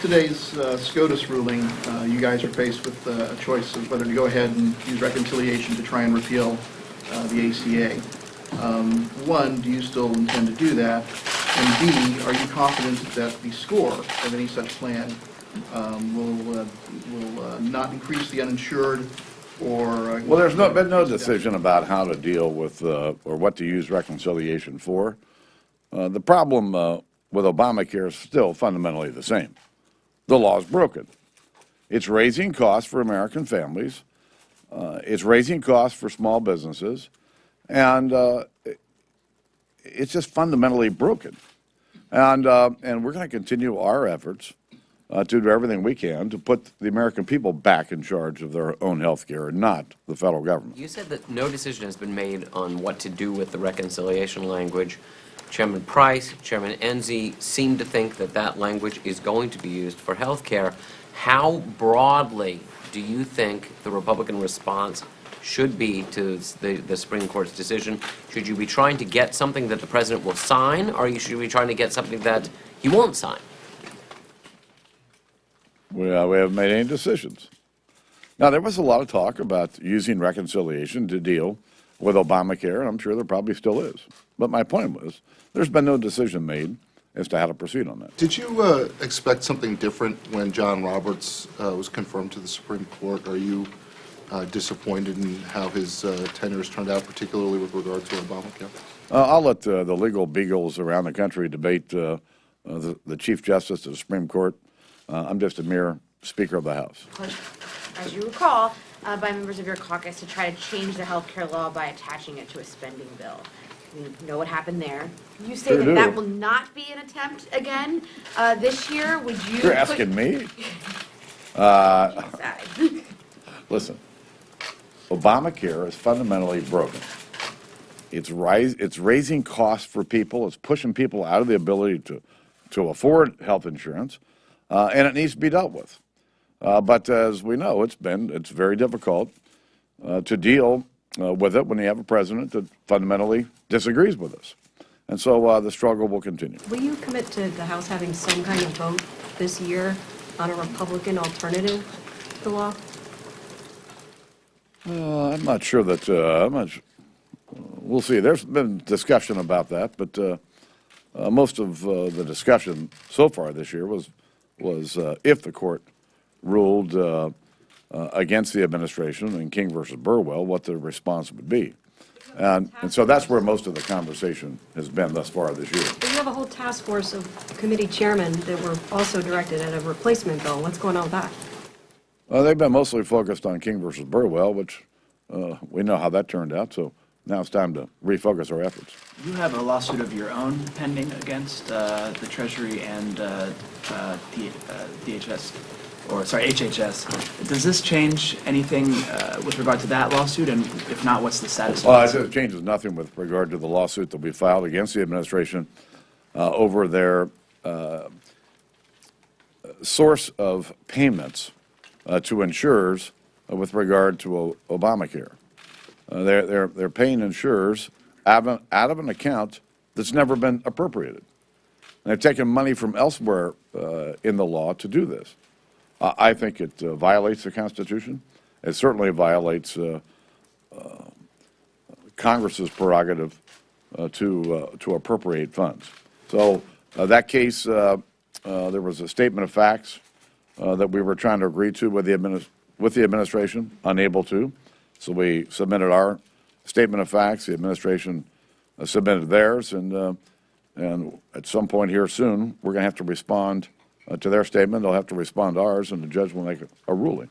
today's SCOTUS ruling, you guys are faced with a choice of whether to go ahead and use reconciliation to try and repeal the ACA. One, do you still intend to do that? And B, are you confident that the score of any such plan will not increase the uninsured or... Well, there's been no decision about how to deal with or what to use reconciliation for. The problem with Obamacare is still fundamentally the same. The law is broken. It's raising costs for American families. It's raising costs for small businesses. And it's just fundamentally broken. And we're going to continue our efforts to do everything we can to put the American people back in charge of their own health care and not the federal government. You said that no decision has been made on what to do with the reconciliation language. Chairman Price, Chairman Enzi seem to think that that language is going to be used for health care. How broadly do you think the Republican response should be to the Supreme Court's decision? Should you be trying to get something that the president will sign, or should you be trying to get something that he won't sign? We haven't made any decisions. Now, there was a lot of talk about using reconciliation to deal with Obamacare, and I'm sure there probably still is. But my point was, there's been no decision made as to how to proceed on that. Did you expect something different when John Roberts was confirmed to the Supreme Court? Are you disappointed in how his tenure has turned out, particularly with regard to Obamacare? I'll let the legal beagles around the country debate the Chief Justice of the Supreme Court. I'm just a mere Speaker of the House. As you recall, by members of your caucus to try to change the health care law by attaching it to a spending bill. We know what happened there. You say Sure that do. that will not be an attempt again this year. Would you? You're asking me? Listen, Obamacare is fundamentally broken. It's raising costs for people. It's pushing people out of the ability to afford health insurance, and it needs to be dealt with. But as we know, it's very difficult to deal with it when you have a president that fundamentally disagrees with us. And so the struggle will continue. Will you commit to the House having some kind of vote this year on a Republican alternative to the law? I'm not sure that, we'll see. There's been discussion about that, but most of the discussion so far this year was if the court ruled against the administration in King versus Burwell, what the response would be. And so that's where most of the conversation has been thus far this year. But you have a whole task force of committee chairmen that were also directed at a replacement bill. What's going on with that? They've been mostly focused on King versus Burwell, which we know how that turned out, so now it's time to refocus our efforts. You have a lawsuit of your own pending against the Treasury and HHS. Does this change anything with regard to that lawsuit? And if not, what's the status of Well, it changes nothing with regard to the lawsuit that we filed against the administration over their source of payments to insurers with regard to Obamacare. They're paying insurers out of an account that's never been appropriated. And they're taking money from elsewhere in the law to do this. I think it violates the Constitution. It certainly violates Congress's prerogative to appropriate funds. So that case, there was a statement of facts that we were trying to agree to with the administration, unable to. So we submitted our statement of facts. The administration submitted theirs, and at some point here soon, we're going to have to respond to their statement. They'll have to respond to ours, and the judge will make a ruling.